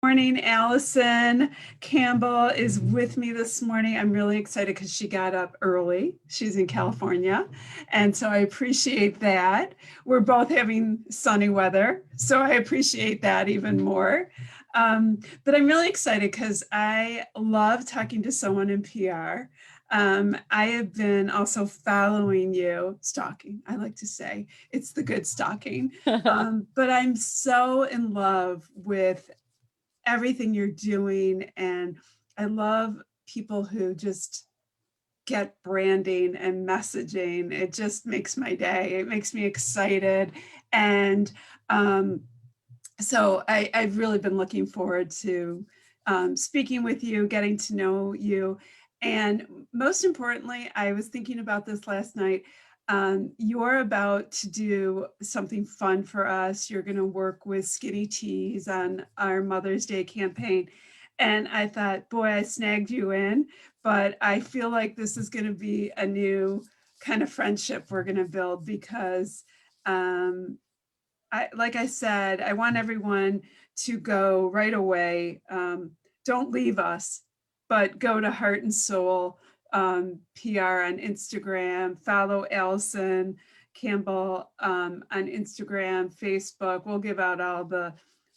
morning. Alyson Campbell is with me this morning. I'm really excited because she got up early. She's in California. And so I appreciate that. We're both having sunny weather. So I appreciate that even more. But I'm really excited because I love talking to someone in PR. I have been also following you, stalking, I like to say. It's the good stalking. But I'm so in love with everything you're doing. And I love people who just get branding and messaging. It just makes my day. It makes me excited. And so I've really been looking forward to speaking with you, getting to know you. And most importantly, I was thinking about this last night. You're about to do something fun for us. You're going to work with Skinny Teas on our Mother's Day campaign. And I thought, boy, I snagged you in, but I feel like this is going to be a new kind of friendship we're going to build because like I said, I want everyone to go right away. Don't leave us, but go to Heart and Soul PR on Instagram. Follow Alyson Campbell on Instagram, Facebook. We'll give out all the.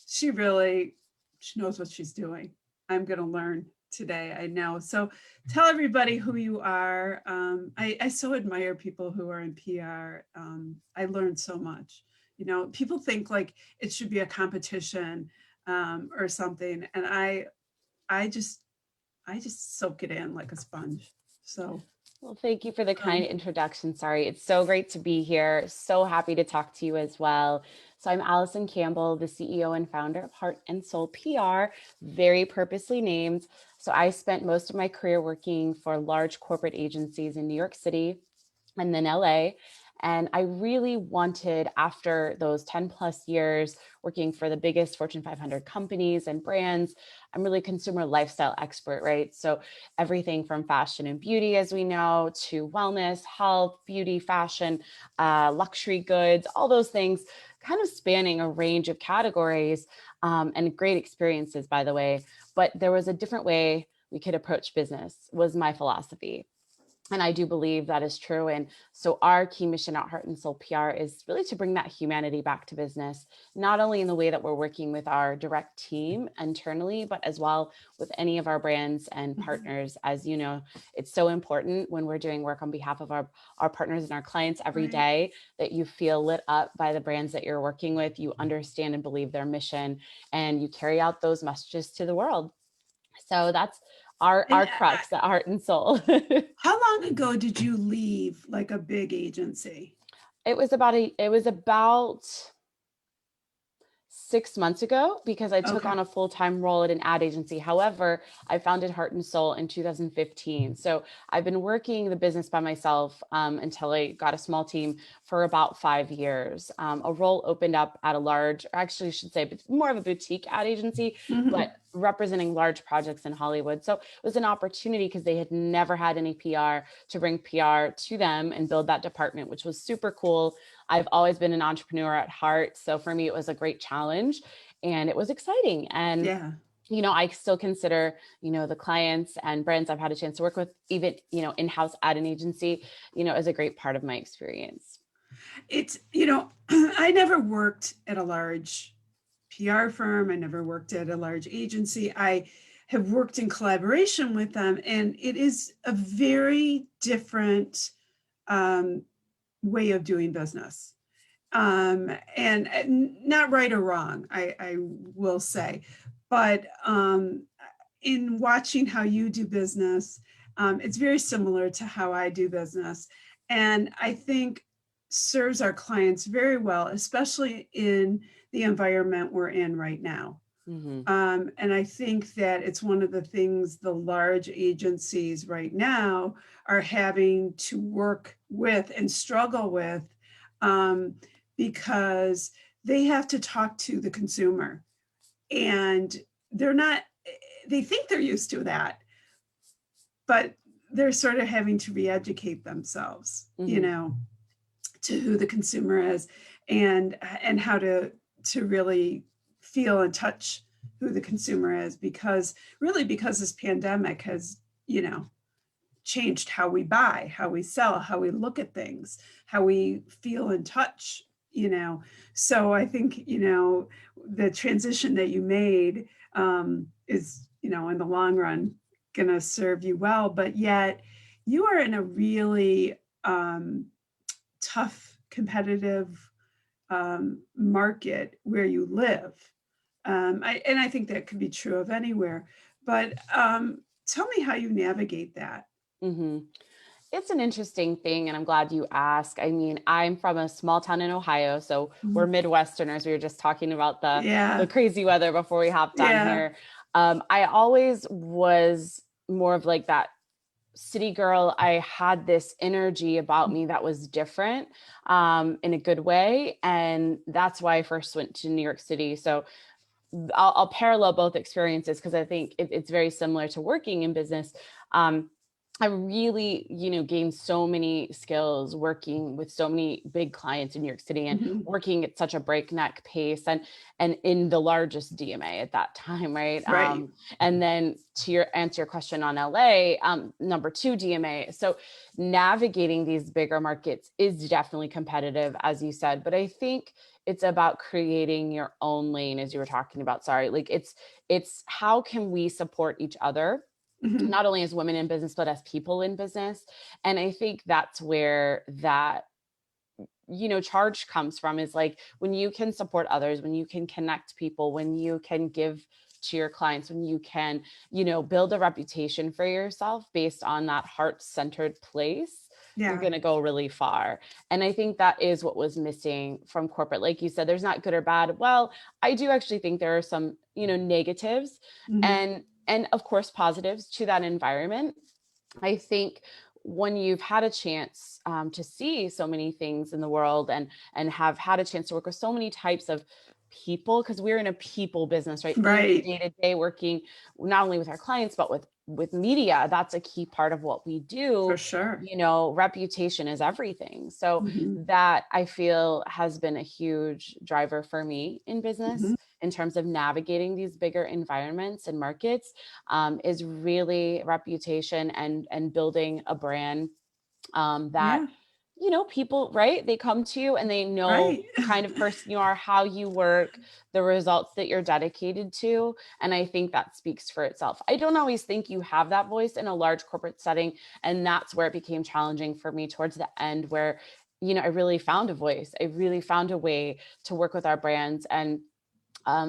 She knows what she's doing. I'm going to learn today. I know. So tell everybody who you are. I so admire people who are in PR. I learned so much. You know, people think like it should be a competition or something, and I just soak it in like a sponge. So, well, thank you for the kind introduction. Sorry, it's so great to be here. So happy to talk to you as well. So I'm Alyson Campbell, the CEO and founder of Heart and Soul PR, very purposely named. So I spent most of my career working for large corporate agencies in New York City and then LA. And I really wanted, after those 10 plus years working for the biggest Fortune 500 companies and brands, I'm really a consumer lifestyle expert, right? So everything from fashion and beauty, as we know, to wellness, health, beauty, fashion, luxury goods, all those things, kind of spanning a range of categories and great experiences, by the way. But there was a different way we could approach business, was my philosophy. And I do believe that is true. And so our key mission at Heart and Soul PR is really to bring that humanity back to business, not only in the way that we're working with our direct team internally, but as well with any of our brands and partners. As you know, it's so important when we're doing work on behalf of our partners and our clients every day that you feel lit up by the brands that you're working with, you understand and believe their mission, and you carry out those messages to the world. So that's our crux at Heart and Soul. How long ago did you leave like a big agency? It was about 6 months ago because I took on a full-time role at an ad agency. However, I founded Heart and Soul in 2015. So I've been working the business by myself until I got a small team for about 5 years. A role opened up at a large, or actually I should say more of a boutique ad agency, but representing large projects in Hollywood. So it was an opportunity because they had never had any PR to bring PR to them and build that department, which was super cool. I've always been an entrepreneur at heart. So for me, it was a great challenge and it was exciting. And you know, I still consider, you know, the clients and brands I've had a chance to work with, even, you know, in-house ad and agency, you know, as a great part of my experience. It's, you know, I never worked at a large PR firm. I never worked at a large agency. I have worked in collaboration with them, and it is a very different way of doing business. And not right or wrong, I will say, but in watching how you do business, it's very similar to how I do business. And I think serves our clients very well, especially in the environment we're in right now. And I think that it's one of the things the large agencies right now are having to work with and struggle with because they have to talk to the consumer, and they think they're used to that, but they're sort of having to re-educate themselves, you know, to who the consumer is and how to really feel and touch who the consumer is, because this pandemic has, changed how we buy, how we sell, how we look at things, how we feel and touch, So I think, the transition that you made is, in the long run, going to serve you well. But yet you are in a really tough, competitive market where you live. I think that could be true of anywhere. But tell me how you navigate that. Mm-hmm. It's an interesting thing, and I'm glad you asked. I mean, I'm from a small town in Ohio, so we're Mhm. Midwesterners. We were just talking about the Yeah, crazy weather before we hopped on yeah. here. I always was more of like that city girl. I had this energy about me that was different, in a good way, and that's why I first went to New York City. So I'll parallel both experiences because I think it's very similar to working in business. I really, gained so many skills working with so many big clients in New York City and Mhm. working at such a breakneck pace and in the largest DMA at that time, right? Right. And then to answer your question on LA, number two DMA. So navigating these bigger markets is definitely competitive, as you said, but I think it's about creating your own lane, as you were talking about. Sorry, like it's how can we support each other, Mhm. not only as women in business, but as people in business. And I think that's where that, charge comes from, is like when you can support others, when you can connect people, when you can give to your clients, when you can, build a reputation for yourself based on that heart-centered place, you're Yeah. going to go really far. And I think that is what was missing from corporate. Like you said, there's not good or bad. Well, I do actually think there are some, negatives Mhm. and of course positives to that environment. I think when you've had a chance, to see so many things in the world and have had a chance to work with so many types of people, because we're in a people business, right? In the Right. day to day, working not only with our clients but with media, that's a key part of what we For do. sure. Reputation is everything. So Mhm. that I feel has been a huge driver for me in business Mhm. in terms of navigating these bigger environments and markets, is really reputation and building a brand, that Yeah. people, right, they come to you and they know Right. the kind of person you are, how you work, the results that you're dedicated to. And I think that speaks for itself. I don't always think you have that voice in a large corporate setting, and that's where it became challenging for me towards the end, where I really found a voice. I really found a way to work with our brands. And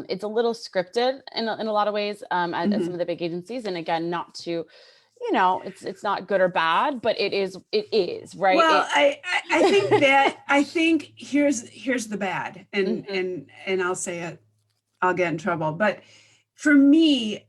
it's a little scripted in a lot of ways, at some Mhm. of the big agencies. And again, not to, it's not good or bad, but it is right. Well, I think that here's the bad, and Mhm. and I'll say it, I'll get in trouble. But for me,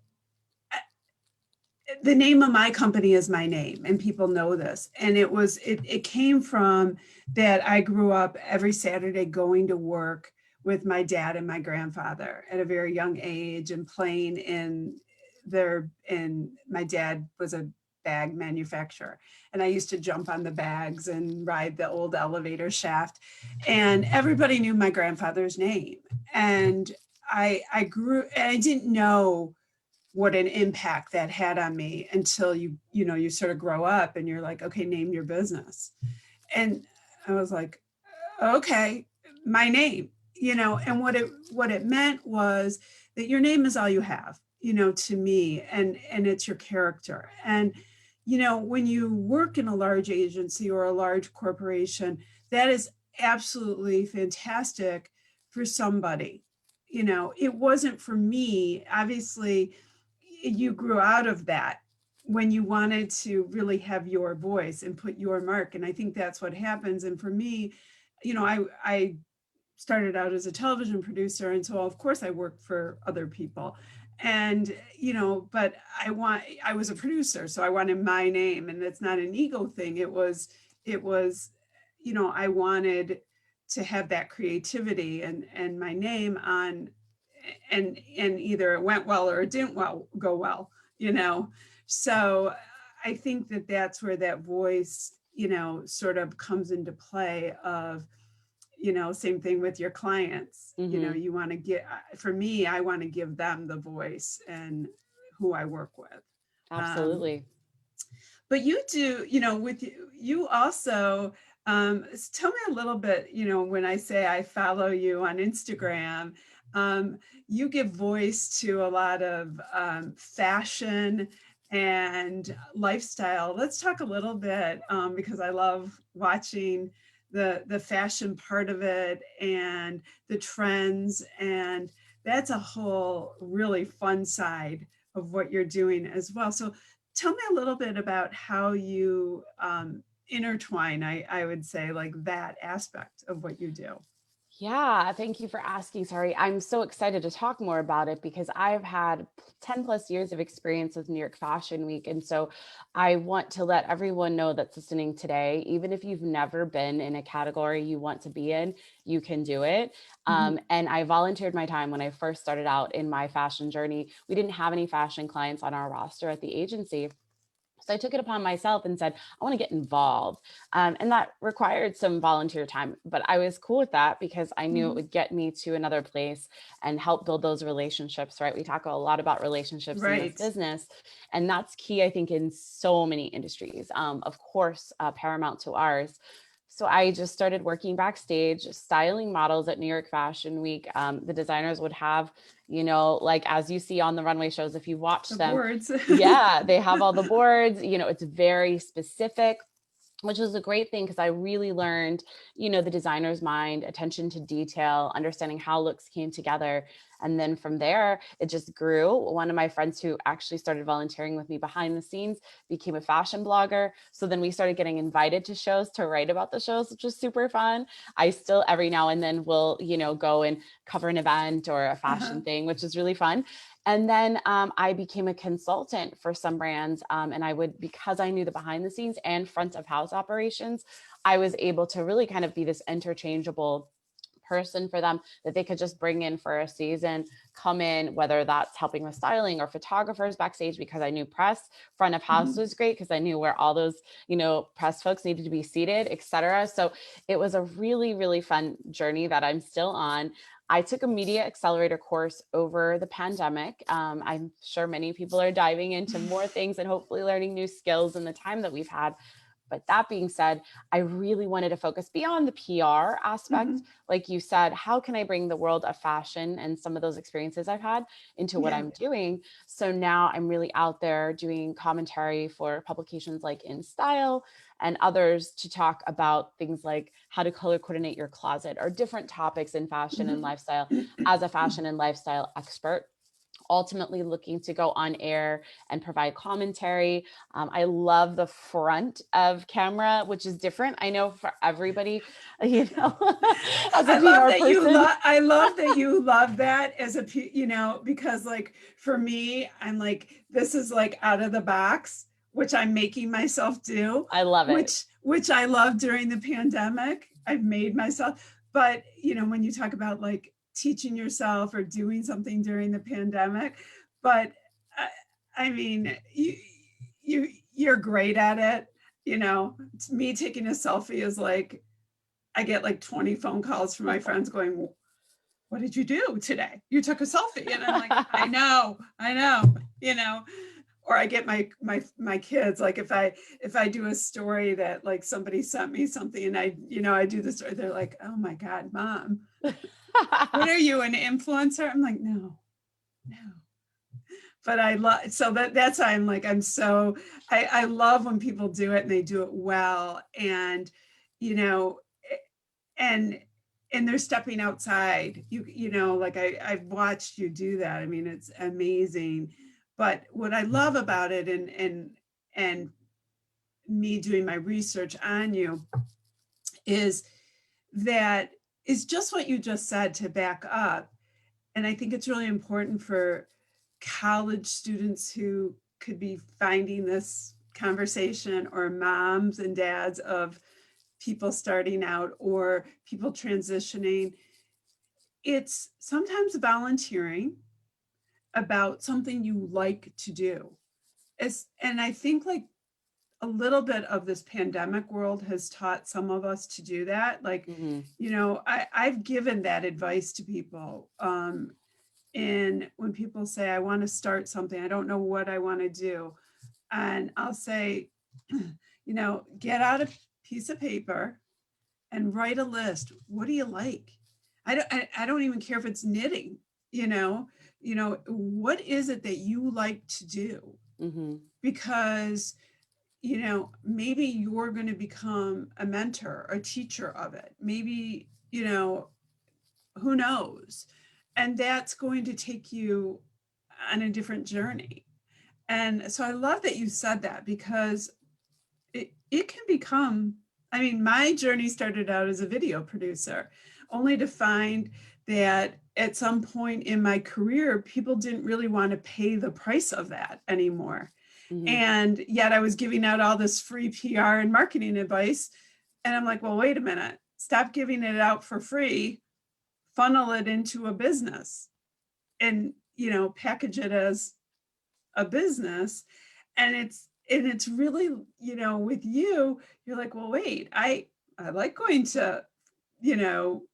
the name of my company is my name, and people know this. And it came from that I grew up every Saturday going to work with my dad and my grandfather at a very young age, and playing in their and my dad was a bag manufacturer, and I used to jump on the bags and ride the old elevator shaft, and everybody knew my grandfather's name. And I grew, and I didn't know what an impact that had on me until you sort of grow up and you're like, okay, name your business. And I was like, okay, my name, and what it meant was that your name is all you have, to me, and it's your character. And when you work in a large agency or a large corporation, that is absolutely fantastic for somebody. It wasn't for me. Obviously, you grew out of that when you wanted to really have your voice and put your mark. And I think that's what happens. And for me, I started out as a television producer, and so of course I worked for other people. And but I was a producer, so I wanted my name, and it's not an ego thing. It was I wanted to have that creativity and my name on, and either it went well or it didn't go well, so I think that's where that voice sort of comes into play of same thing with your clients. Hmm. You want to get, for me, I want to give them the voice and who I work with. Um, Absolutely. but you do, with you also, tell me a little bit, when I say I follow you on Instagram, um, you give voice to a lot of fashion and lifestyle. Let's talk a little bit, because I love watching the fashion part of it and the trends, and that's a whole really fun side of what you're doing as well. So tell me a little bit about how you intertwine, I would say, like that aspect of what you do. Yeah, thank you for asking. Sorry, I'm so excited to talk more about it because I've had 10 plus years of experience with New York Fashion Week. And so I want to let everyone know that's listening today, even if you've never been in a category you want to be in, you can do it. Mhm. And I volunteered my time when I first started out in my fashion journey. We didn't have any fashion clients on our roster at the agency. So I took it upon myself and said, I want to get involved. And that required some volunteer time, but I was cool with that because I knew it Mhm. would get me to another place and help build those relationships, right? We talk a lot about relationships in this Right. business, and that's key, I think, in so many industries. Of course, paramount to ours. So I just started working backstage, styling models at New York Fashion Week. The designers would have, like as you see on the runway shows, if you watch The them, boards. yeah, they have all the boards, it's very specific, which was a great thing because I really learned, the designer's mind, attention to detail, understanding how looks came together. And then from there, it just grew. One of my friends who actually started volunteering with me behind the scenes became a fashion blogger. So then we started getting invited to shows to write about the shows, which was super fun. I still every now and then will, go and cover an event or a Uh-huh. fashion thing, which is really fun. And then I became a consultant for some brands. And I would, because I knew the behind the scenes and front of house operations, I was able to really kind of be this interchangeable person for them that they could just bring in for a season, come in, whether that's helping with styling or photographers backstage, because I knew press. Front of house Mhm. was great because I knew where all those, press folks needed to be seated, etc. So it was a really, really fun journey that I'm still on. I took a media accelerator course over the pandemic. I'm sure many people are diving into more things and hopefully learning new skills in the time that we've had. But that being said, I really wanted to focus beyond the PR aspect. Mhm. Like you said, how can I bring the world of fashion and some of those experiences I've had into what Yeah. I'm doing? So now I'm really out there doing commentary for publications like In Style and others to talk about things like how to color coordinate your closet or different topics in fashion and Mhm. lifestyle as a fashion and lifestyle expert, ultimately looking to go on air and provide commentary. I love the front of camera, which is different. I know for everybody, as a I love PR that you person. love, I love that you love that as a, because like for me, I'm like, this is like out of the box, which I'm making myself do, I love it. which I love during the pandemic. I've made myself, but when you talk about like teaching yourself or doing something during the pandemic, but I, I mean, you're great at it. Me taking a selfie is like, I get like 20 phone calls from my friends going, what did you do today? You took a selfie. And I'm like, I know, or I get my kids, like if I do a story that like somebody sent me something and I do the story, they're like, oh my God, mom, what are you, an influencer? I'm like, no. But I love, so that's why I'm like, I love when people do it and they do it well. And, you know, and they're stepping outside, like I've watched you do that. I mean, it's amazing. But what I love about it, and me doing my research on you, is that is just what you just said, to back up. And I think it's really important for college students who could be finding this conversation, or moms and dads of people starting out or people transitioning. It's sometimes volunteering about something you like to do. And I think like a little bit of this pandemic world has taught some of us to do that. Like, Mhm. I've given that advice to people. And when people say, I want to start something, I don't know what I want to do. And I'll say, get out a piece of paper and write a list. What do you like? I don't even care if it's knitting, what is it that you like to do? Mhm. Because, maybe you're going to become a mentor, a teacher of it. Maybe, who knows? And that's going to take you on a different journey. And so I love that you said that, because it can become, I mean, my journey started out as a video producer, only to find that at some point in my career, people didn't really want to pay the price of that anymore. Mhm. And yet I was giving out all this free PR and marketing advice. And I'm like, well, wait a minute, stop giving it out for free, funnel it into a business, and, package it as a business. And it's really, with you, you're like, well, wait, I like going to, you know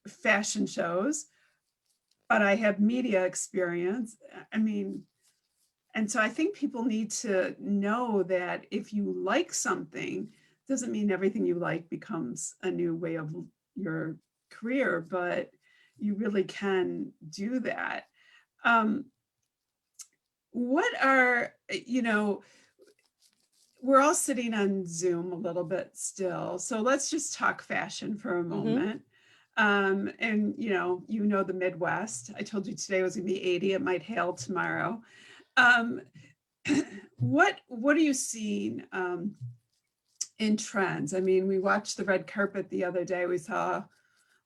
fashion shows, but I have media experience. I mean, and so I think people need to know that if you like something, doesn't mean everything you like becomes a new way of your career, but you really can do that. um what are, we're all sitting on Zoom a little bit still. So let's just talk fashion for a Mhm. moment. And the Midwest. I told you today was gonna be 80. It might hail tomorrow. Um, what are you seeing in trends? I mean, we watched the red carpet the other day. We saw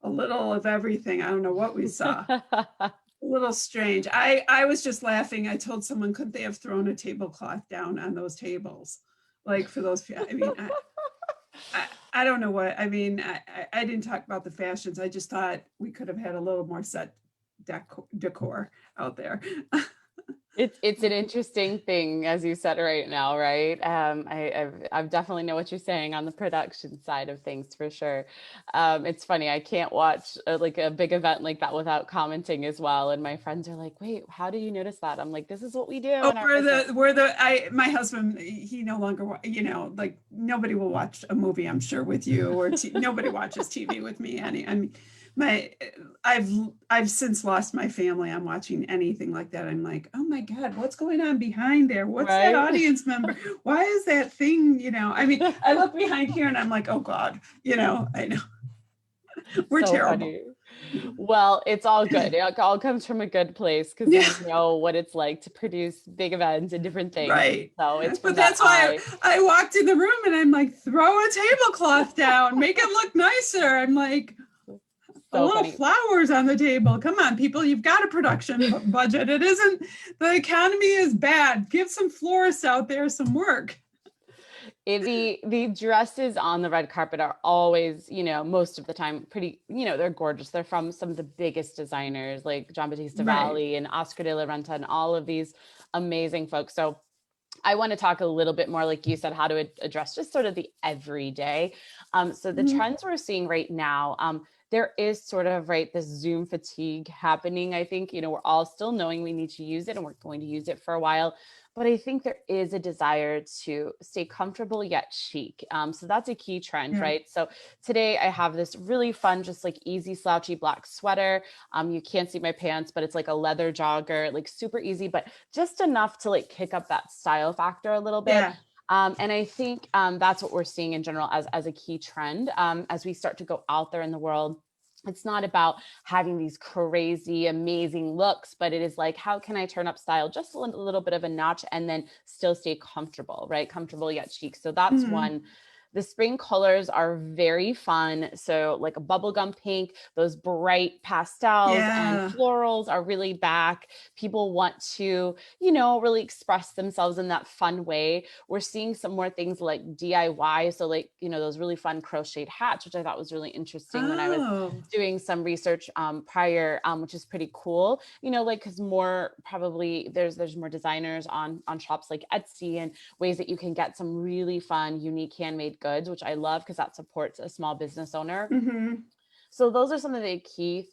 a little of everything. I don't know what we saw. A little strange. I was just laughing. I told someone, couldn't they have thrown a tablecloth down on those tables, like for those? I mean, I don't know what. I mean, I didn't talk about the fashions. I just thought we could have had a little more set decor out there. It's an interesting thing, as you said right now, right? I definitely know what you're saying on the production side of things for sure. It's funny, I can't watch like a big event like that without commenting as well. And my friends are like, "Wait, how do you notice that?" I'm like, "This is what we do Oh, in our business." my husband, he no longer, like nobody will watch a movie, I'm sure, with you, or nobody watches TV with me. I mean, my, I've, I've since lost my family. I'm watching anything like that. I'm like, oh my God, what's going on behind there? What's that Right? audience member? Why is that thing, I mean, I look behind here and I'm like, oh God, I know we're So terrible. funny. Well, it's all good. It all comes from a good place because Yeah. we know what it's like to produce big events and different things. And Right. so it's from But that that's why eye. I walked in the room and I'm like, throw a tablecloth down, make it look nicer. I'm like, a So little funny. flowers on the table. Come on, people, you've got a production budget. It isn't, the economy is bad. Give some florists out there some work. The dresses on the red carpet are always, most of the time pretty, they're gorgeous. They're from some of the biggest designers like John Battista Right. Valli and Oscar de la Renta and all of these amazing folks. So I want to talk a little bit more, like you said, how to address just sort of the everyday. So the Mhm. trends we're seeing right now, there is sort of right this Zoom fatigue happening. I think, we're all still knowing we need to use it and we're going to use it for a while. But I think there is a desire to stay comfortable yet chic. So that's a key trend, Yeah. right? So today I have this really fun, just like easy slouchy black sweater. You can't see my pants, but it's like a leather jogger, like super easy, but just enough to like kick up that style factor a little bit. Yeah. And I think that's what we're seeing in general as a key trend as we start to go out there in the world. It's not about having these crazy, amazing looks, but it is like, how can I turn up style just a little bit of a notch and then still stay comfortable, right? Comfortable yet chic. So that's Mhm. one The spring colors are very fun. So like a bubblegum pink, those bright pastels and Yeah. florals are really back. People want to, you know, really express themselves in that fun way. We're seeing some more things like DIY. So like, you know, those really fun crocheted hats, which I thought was really interesting when I was Oh, doing some research prior, which is pretty cool. You know, like because more probably there's more designers on shops like Etsy and ways that you can get some really fun, unique handmade goods, which I love because that supports a small business owner. mm-hmm. So those are some of the key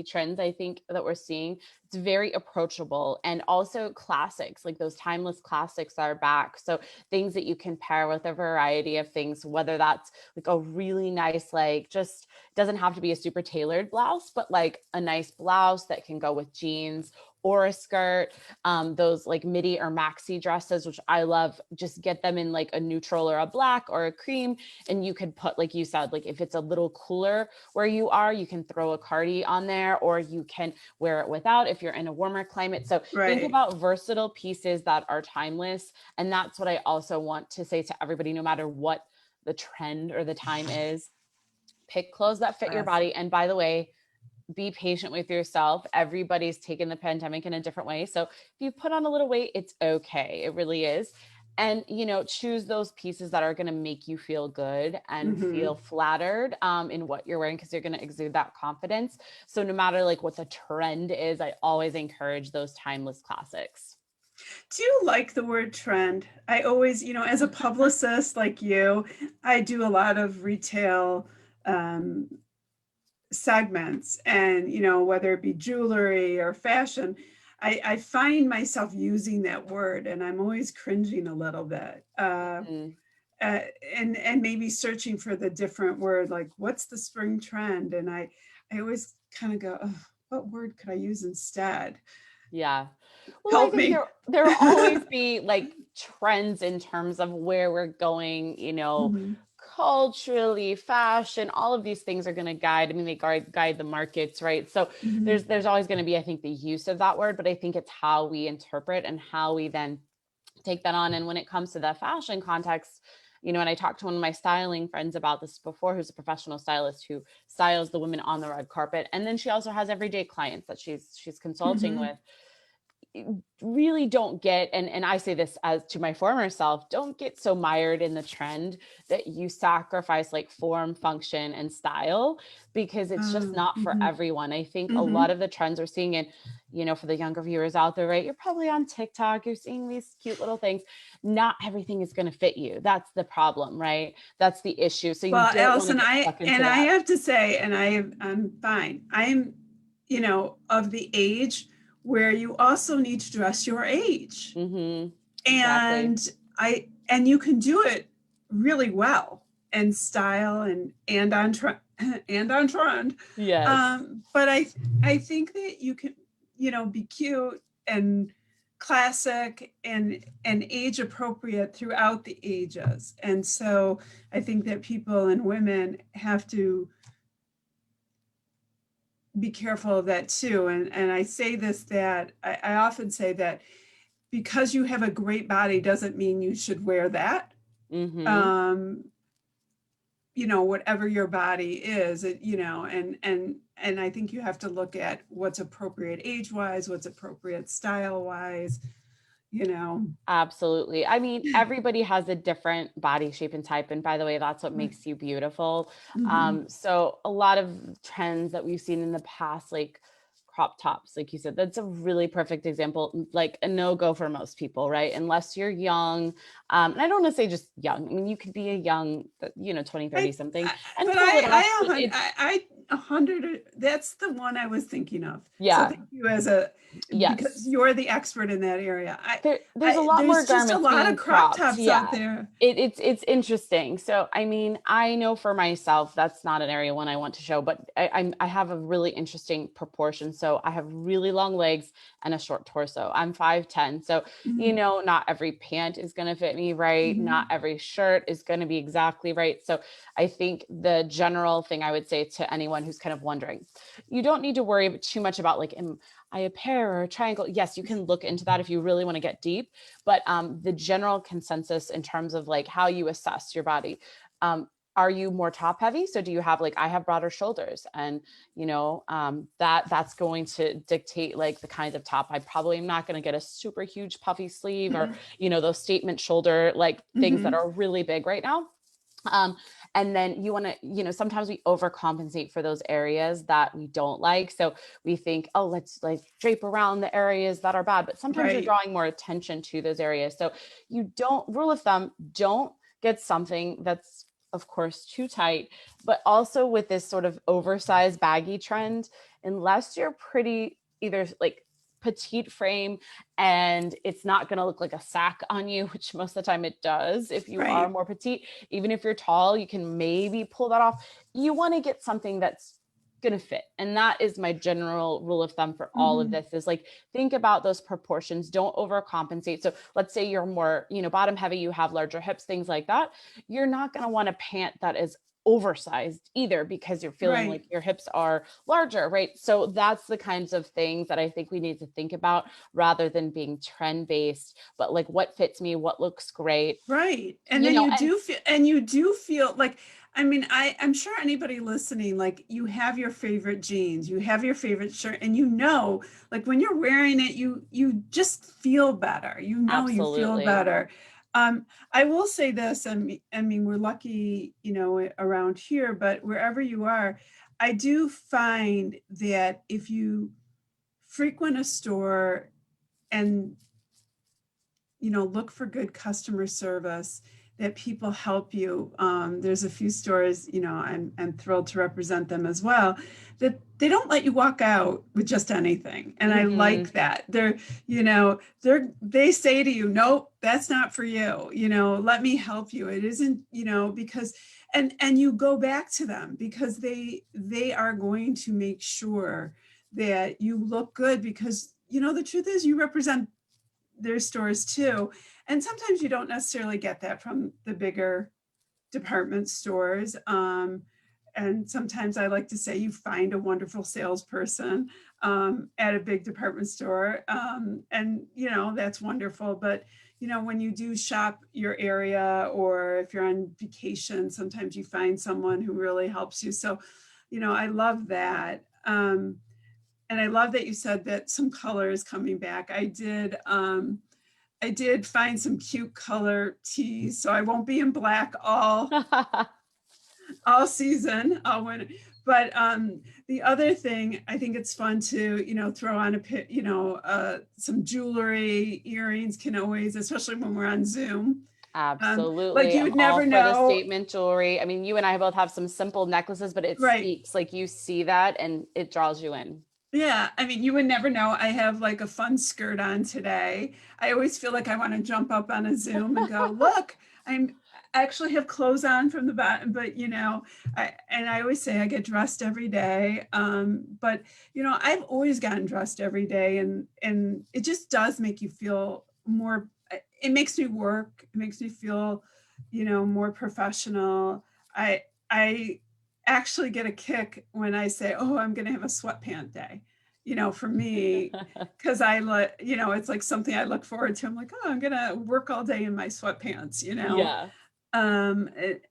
trends I think that we're seeing. It's very approachable and also classics, like those timeless classics are back. So things that you can pair with a variety of things, whether that's like a really nice, like just doesn't have to be a super tailored blouse, but like a nice blouse that can go with jeans or a skirt. Those like midi or maxi dresses, which I love, just get them in like a neutral or a black or a cream. And you could put, like you said, like if it's a little cooler where you are, you can throw a cardi on there, or you can wear it without if you're in a warmer climate. So think Right. about versatile pieces that are timeless. And that's what I also want to say to everybody, no matter what the trend or the time is, pick clothes that fit your Classic. body. And by the way, be patient with yourself. Everybody's taken the pandemic in a different way. So if you put on a little weight, it's okay. It really is. And, you know, choose those pieces that are going to make you feel good and Mm-hmm. feel flattered in what you're wearing, because you're going to exude that confidence. So no matter like what the trend is, I always encourage those timeless classics. Do you like the word trend? I always, as a publicist like you, I do a lot of retail um, segments, and whether it be jewelry or fashion, I find myself using that word, and I'm always cringing a little bit. Mm. Uh, and maybe searching for the different word, like what's the spring trend, and I always kind of go, oh, what word could I use instead? Yeah. Well, I Help think me. there will always be like trends in terms of where we're going, you know, Mhm. culturally, fashion, all of these things are going to guide. I mean, they guide the markets, right? So Mhm. there's always going to be, I think, the use of that word, but I think it's how we interpret and how we then take that on. And when it comes to the fashion context, you know, and I talked to one of my styling friends about this before, who's a professional stylist who styles the women on the red carpet. And then she also has everyday clients that she's consulting Mhm. with. Really don't get, and I say this as to my former self, don't get so mired in the trend that you sacrifice like form, function, and style, because it's just Oh, not for mhm. everyone. I think a lot Mhm. of the trends we're seeing, and you know, for the younger viewers out there, right, you're probably on TikTok, you're seeing these cute little things. Not everything is going to fit you. That's the problem, right? That's the issue. So you Well, don't want to Allison, get I stuck into and I that. have to say, and I'm fine. I'm, of the age where you also need to dress your age. Mm-hmm. Exactly. And and you can do it really well, and style, and on trend, and on trend. Yes. But I think that you can, be cute and classic and age appropriate throughout the ages. And so I think that people and women have to be careful of that too. And I say this, that I often say that because you have a great body doesn't mean you should wear that. Mm-hmm. Um, whatever your body is, and I think you have to look at what's appropriate age wise, what's appropriate style wise, you know. Absolutely. I mean, everybody has a different body shape and type. And by the way, that's what Right. makes you beautiful. Mm-hmm. So a lot of trends that we've seen in the past, like crop tops, like you said, that's a really perfect example, like a no-go for most people, right? Unless you're young. And I don't want to say just young. I mean, you could be a young, you know, 20, 30 I, something I and but pull it off, but it's, I 100. That's the one I was thinking of. So yeah, thank you, because yes. you're the expert in that area. There's a lot more There's just a garments lot of being crop cropped. tops out Yeah. there. It's interesting. So I mean, I know for myself that's not an area one I want to show, but I have a really interesting proportion. So I have really long legs and a short torso. I'm 5'10". So you Mm-hmm. know, not every pant is going to fit me right. Not Mm-hmm. every shirt is going to be exactly right. So I think the general thing I would say to anyone who's kind of wondering, you don't need to worry too much about like, I a pear or a triangle? Yes, you can look into that if you really want to get deep. But the general consensus in terms of like how you assess your body, are you more top heavy? So do you have like, I have broader shoulders, and that's going to dictate like the kind of top. I probably am not going to get a super huge puffy sleeve, or those statement shoulder like things that Mm-hmm. are really big right now. Um, and then you want to, sometimes we overcompensate for those areas that we don't like. So we think, oh, let's like drape around the areas that are bad, but sometimes you're Right. drawing more attention to those areas. So rule of thumb, don't get something that's of course too tight, but also with this sort of oversized baggy trend, unless you're pretty either like petite frame and it's not going to look like a sack on you, which most of the time it does if you are Right. more petite. Even if you're tall, you can maybe pull that off. You want to get something that's going to fit. And that is my general rule of thumb for all of Mm-hmm. this, is like, think about those proportions. Don't overcompensate. So let's say you're more, bottom heavy, you have larger hips, things like that. You're not going to want a pant that is oversized either, because you're feeling Right. like your hips are larger, right? So that's the kinds of things that I think we need to think about, rather than being trend based, but like what fits me, what looks great, Right. And then and you do feel like, I mean, I'm sure anybody listening, like you have your favorite jeans, you have your favorite shirt, and like when you're wearing it, you just feel better. You feel absolutely. better. I will say this, I mean, we're lucky, around here, but wherever you are, I do find that if you frequent a store and look for good customer service, that people help you. There's a few stores, I'm thrilled to represent them as well, that they don't let you walk out with just anything. And I Hmm. like that. They say to you, nope, that's not for you. Let me help you. It isn't, because, and you go back to them because they are going to make sure that you look good, because, the truth is you represent their stores too. And sometimes you don't necessarily get that from the bigger department stores. And sometimes I like to say you find a wonderful salesperson at a big department store. And, that's wonderful. But, when you do shop your area, or if you're on vacation, sometimes you find someone who really helps you. So, I love that. And I love that you said that some color is coming back. I did find some cute color tees, so I won't be in black all season, all winter. But the other thing, I think it's fun to, throw on some jewelry, earrings can always, especially when we're on Zoom. Like Absolutely. you I'm would all never for the know. statement jewelry. I mean, you and I both have some simple necklaces, but it Right. speaks, like you see that and it draws you in. Yeah, I mean, you would never know. I have like a fun skirt on today. I always feel like I want to jump up on a Zoom and go, look, I actually have clothes on from the bottom, but I always say I get dressed every day. But I've always gotten dressed every day, and it just does make you feel more. It makes me work. It makes me feel, more professional. I actually get a kick when I say, oh, I'm going to have a sweatpant day. For me, because it's like something I look forward to. I'm like, oh, I'm going to work all day in my sweatpants. Yeah,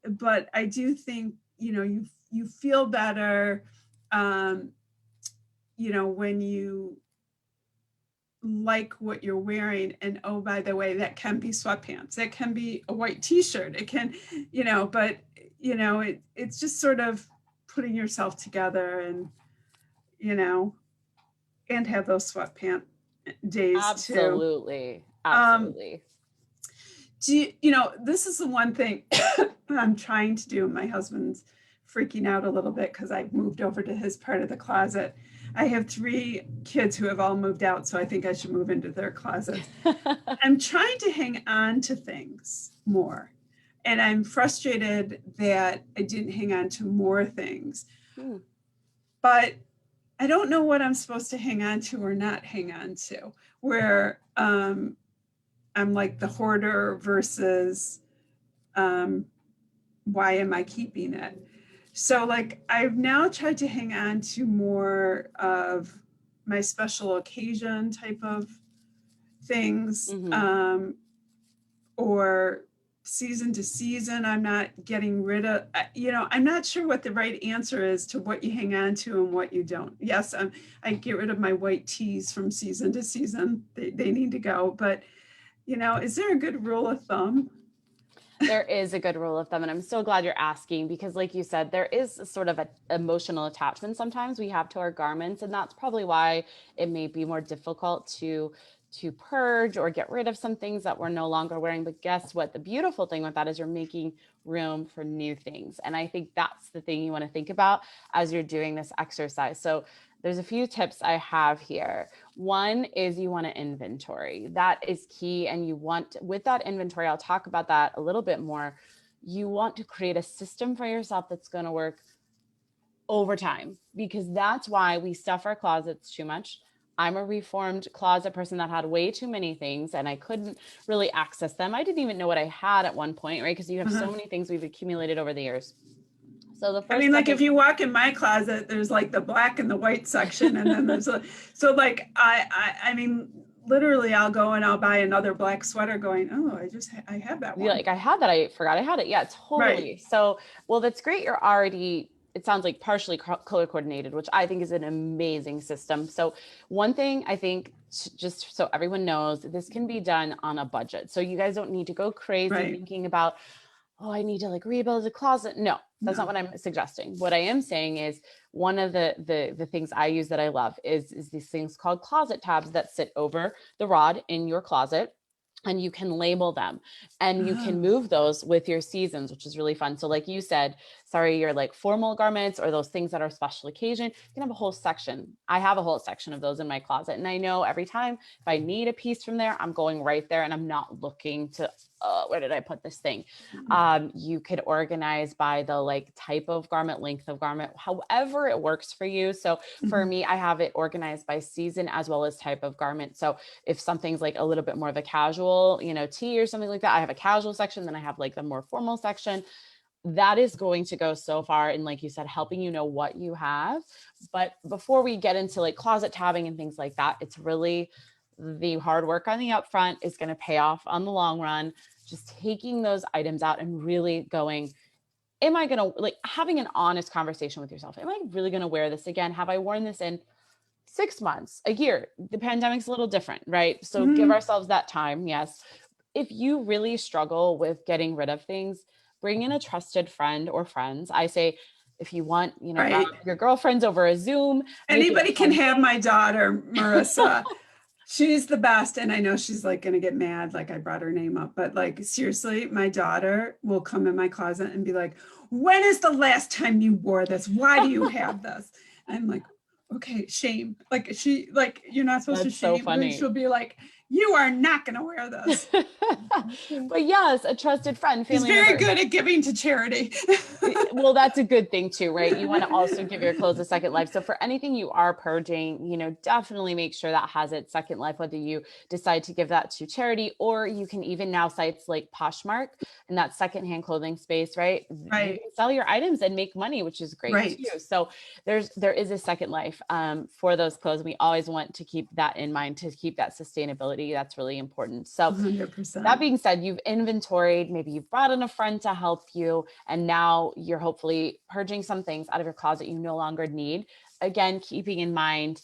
But I do think, you feel better, um, when you like what you're wearing. And oh, by the way, that can be sweatpants, that can be a white t-shirt, it can, but it's just sort of putting yourself together, and you know and have those sweatpant days too. absolutely. um Absolutely. this is the one thing I'm trying to do. My husband's freaking out a little bit because I've moved over to his part of the closet. I have 3 kids who have all moved out, so I think I should move into their closets. I'm trying to hang on to things more. And I'm frustrated that I didn't hang on to more things. Hmm. But I don't know what I'm supposed to hang on to or not hang on to, where I'm like the hoarder versus why am I keeping it? So like I've now tried to hang on to more of my special occasion type of things, Mhm. or season to season. I'm not getting rid of, I'm not sure what the right answer is to what you hang on to and what you don't. Yes, I get rid of my white tees from season to season. They need to go. But, is there a good rule of thumb? There is a good rule of thumb, and I'm so glad you're asking because, like you said, there is a sort of an emotional attachment sometimes we have to our garments, and that's probably why it may be more difficult to purge or get rid of some things that we're no longer wearing. But guess what? The beautiful thing with that is you're making room for new things, and I think that's the thing you want to think about as you're doing this exercise. So there's a few tips I have here. One is you want to inventory. That is key. And you want, with that inventory, I'll talk about that a little bit more. You want to create a system for yourself that's going to work over time, because that's why we stuff our closets too much. I'm a reformed closet person that had way too many things and I couldn't really access them. I didn't even know what I had at one point, right? Because you have Uh-huh. so many things we've accumulated over the years. So the I first mean, step like if is, you walk in my closet, there's like the black and the white section, and then so like I mean, literally, I'll go and I'll buy another black sweater, going, oh, I have that you're one, like, I had that. I forgot I had it. Yeah, right? totally. So, well, that's great. You're already, it sounds like partially color coordinated, which I think is an amazing system. So, one thing I think, just so everyone knows, this can be done on a budget. So, you guys don't need to go crazy Right? thinking about, oh, I need to like rebuild a closet. No, that's not No. what I'm suggesting. What I am saying is one of the things I use that I love is these things called closet tabs that sit over the rod in your closet, and you can label them and you can Oh, move those with your seasons, which is really fun. So like you said, sorry, your like formal garments or those things that are special occasion, you can have a whole section. I have a whole section of those in my closet. And I know every time if I need a piece from there, I'm going right there and I'm not looking to, where did I put this thing? You could organize by the like type of garment, length of garment, however it works for you. So for mhm. me, I have it organized by season as well as type of garment. So if something's like a little bit more of a casual, tee or something like that, I have a casual section, then I have like the more formal section. That is going to go so far in, like you said, helping you know what you have. But before we get into like closet tabbing and things like that, it's really the hard work on the upfront is going to pay off on the long run. Just taking those items out and really going, am I going to, like, having an honest conversation with yourself? Am I really going to wear this again? Have I worn this in 6 months, a year? The pandemic's a little different, right? So give Mhm. ourselves that time. Yes. If you really struggle with getting rid of things, bring in a trusted friend or friends. I say, if you want, grab Right. your girlfriends over a Zoom, make it a Anybody can fun have thing. my daughter, Marissa. She's the best. And I know she's like going to get mad, like I brought her name up, but like seriously, my daughter will come in my closet and be like, when is the last time you wore this? Why do you have this? I'm like, okay, shame. Like, you're not supposed to That's so shame. And funny. she'll be like, you are not going to wear this. Okay. But yes, a trusted friend, She's family very member. good at giving to charity. Well, that's a good thing too, right? You want to also give your clothes a second life. So for anything you are purging, definitely make sure that has its second life, whether you decide to give that to charity, or you can even now sites like Poshmark and that secondhand clothing space, right? You Right, can sell your items and make money, which is great right. too. So there is a second life for those clothes. We always want to keep that in mind, to keep that sustainability. That's really important. So that 100%. being said, you've inventoried, maybe you've brought in a friend to help you, and now you're hopefully purging some things out of your closet you no longer need. Again, keeping in mind,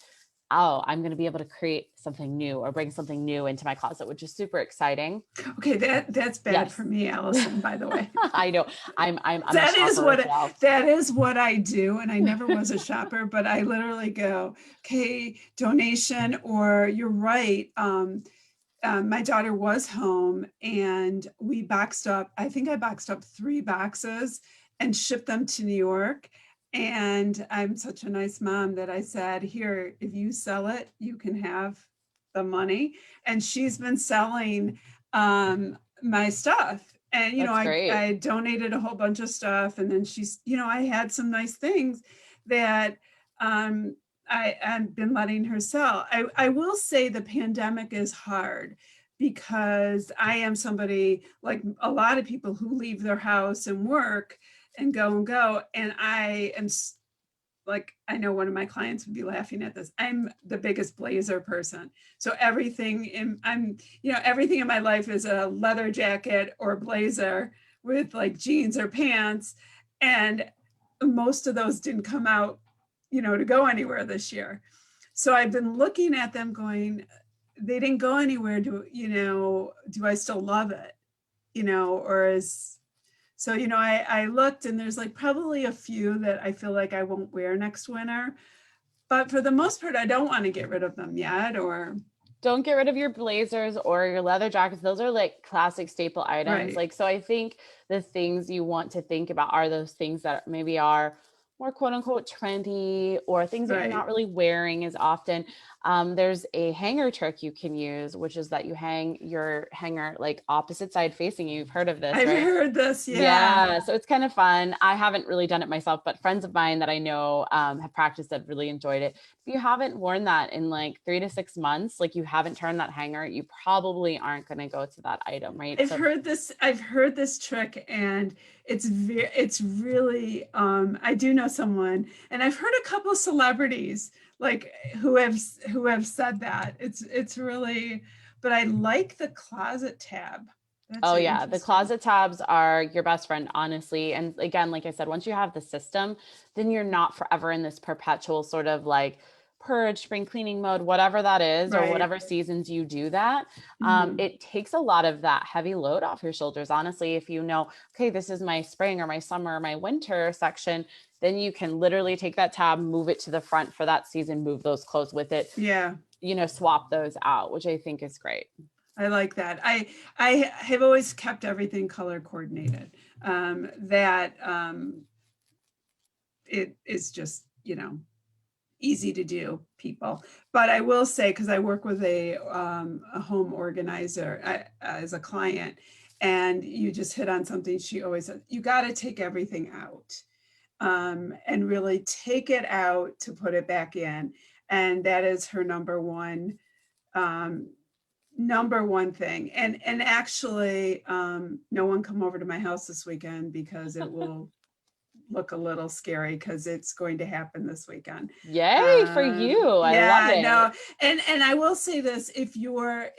oh, I'm going to be able to create something new or bring something new into my closet, which is super exciting. Okay, that's bad Yes. for me, Allison, by the way. I know. I'm a That is shopper as what well. that is what I do, and I never was a shopper, but I literally go, okay, donation, or you're right. My daughter was home, and we boxed up. I think I boxed up 3 boxes and shipped them to New York. And I'm such a nice mom that I said, here, if you sell it, you can have the money. And she's been selling my stuff. And, That's great. I donated a whole bunch of stuff. And then I had some nice things that I've been letting her sell. I will say the pandemic is hard because I am somebody like a lot of people who leave their house and work and go. And I am like, I know one of my clients would be laughing at this. I'm the biggest blazer person. So everything everything in my life is a leather jacket or blazer with like jeans or pants. And most of those didn't come out, to go anywhere this year. So I've been looking at them going, they didn't go anywhere. Do I still love it? Or I looked, and there's like probably a few that I feel like I won't wear next winter, but for the most part, I don't want to get rid of them yet, or Don't get rid of your blazers or your leather jackets. Those are like classic staple items. right, Like, so I think the things you want to think about are those things that maybe are more quote unquote trendy, or things that you're right. not really wearing as often. There's a hanger trick you can use, which is that you hang your hanger like opposite side facing you. You've heard of this, I've right? heard this. Yeah. Yeah, so it's kind of fun. I haven't really done it myself, but friends of mine that I know have practiced it, really enjoyed it. If you haven't worn that in like 3 to 6 months, like you haven't turned that hanger, you probably aren't going to go to that item, right? I've So, heard this. I've heard this trick, and it's really. I do know someone, and I've heard a couple of celebrities like who have said that. It's really, but I like the closet tab. That's oh yeah, the interesting. closet tabs are your best friend, honestly. And again, like I said, once you have the system, then you're not forever in this perpetual sort of like purge, spring cleaning mode, whatever that is, or Right. whatever seasons you do that. Mhm. It takes a lot of that heavy load off your shoulders. Honestly, if you know, okay, this is my spring or my summer or my winter section, then you can literally take that tab, move it to the front for that season, move those clothes with it, Yeah. swap those out, which I think is great. I like that. I have always kept everything color coordinated. That it is just easy to do, people. But I will say, because I work with a home organizer as a client, and you just hit on something she always says, you got to take everything out, and really take it out to put it back in. And that is her um, number one thing. And actually, no one come over to my house this weekend, because it will look a little scary, because it's going to happen this weekend. Yay for you. I love Yeah, it. no, and I will say this: if you are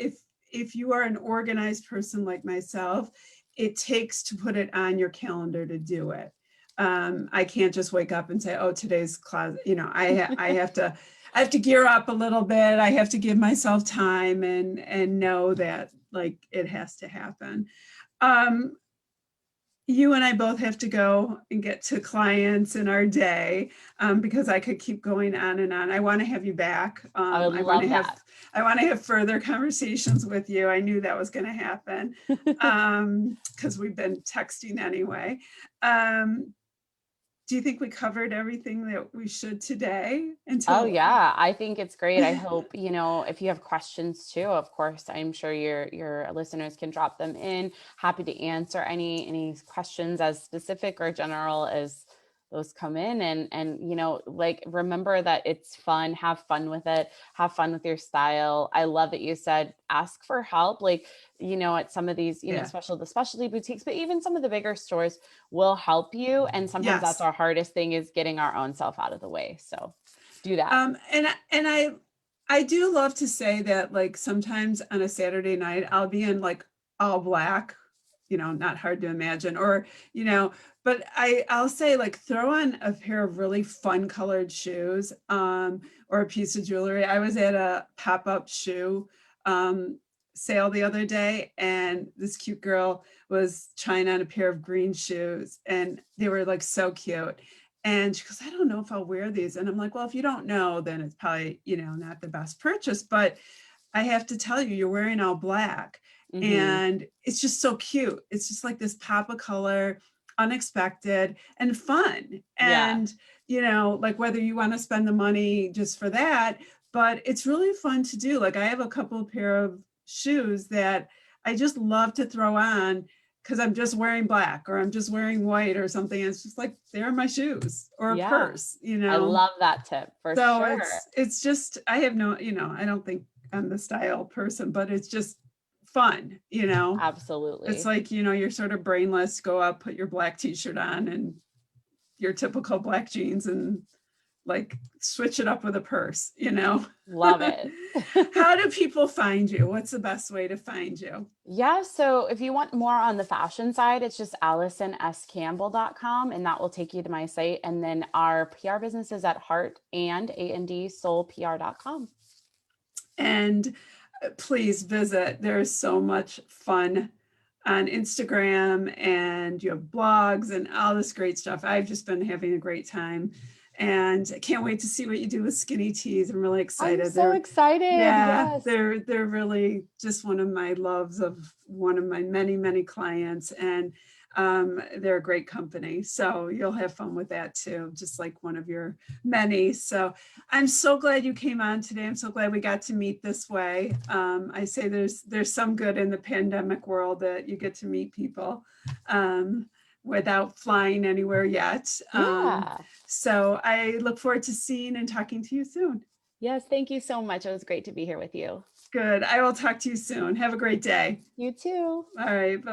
an organized person like myself, it takes to put it on your calendar to do it. I can't just wake up and say, "Oh, today's class." I have to gear up a little bit. I have to give myself time and know that like it has to happen. Um, you and I both have to go and get to clients in our day, because I could keep going on and on. I want to have you back. I would love that. I want to have further conversations with you. I knew that was going to happen, because we've been texting anyway. Do you think we covered everything that we should today? Oh Until yeah, I think it's great. I hope, if you have questions too, of course, I'm sure your listeners can drop them in. Happy to answer any questions as specific or general as those come in. And like, remember that it's fun, have fun with it, have fun with your style. I love that you said ask for help. Like, at some of these, yeah, especially the specialty boutiques, but even some of the bigger stores will help you. And sometimes that's yes. our hardest thing, is getting our own self out of the way. So do that. And I do love to say that, like, sometimes on a Saturday night I'll be in like all black, not hard to imagine, or but I'll say, like, throw on a pair of really fun colored shoes, or a piece of jewelry. I was at a pop-up shoe sale the other day, and this cute girl was trying on a pair of green shoes, and they were like so cute. And she goes, I don't know if I'll wear these. And I'm like, well, if you don't know, then it's probably, not the best purchase. But I have to tell you, you're wearing all black. Hmm. And it's just so cute. It's just like this pop of color, unexpected and fun. Yeah. And, like, whether you want to spend the money just for that, but it's really fun to do. Like, I have a couple of pair of shoes that I just love to throw on, because I'm just wearing black, or I'm just wearing white or something. It's just like, they're my shoes, or a Yeah. purse, I love that tip for So sure. it's just, I have no, I don't think I'm the style person, but it's just fun. It's Absolutely. like, you're sort of brainless, go out, put your black t-shirt on and your typical black jeans, and like switch it up with a purse, you know? Love it. How do people find you? What's the best way to find you? Yeah, so if you want more on the fashion side, it's just AlysonSCampbell.com, and that will take you to my site. And then our PR business is at heart and soulpr.com. And please visit. There's so much fun on Instagram, and you have blogs and all this great stuff. I've just been having a great time, and I can't wait to see what you do with Skinny Teas. I'm really excited. I'm so excited. Yeah, Yes. they're really just one of my loves of one of my many clients, and they're a great company. So you'll have fun with that too, just like one of your many. So I'm so glad you came on today. I'm so glad we got to meet this way. I say there's some good in the pandemic world that you get to meet people without flying anywhere yet. Yeah. So I look forward to seeing and talking to you soon. Yes, thank you so much. It was great to be here with you. Good. I will talk to you soon. Have a great day. You too. All right. Bye-bye.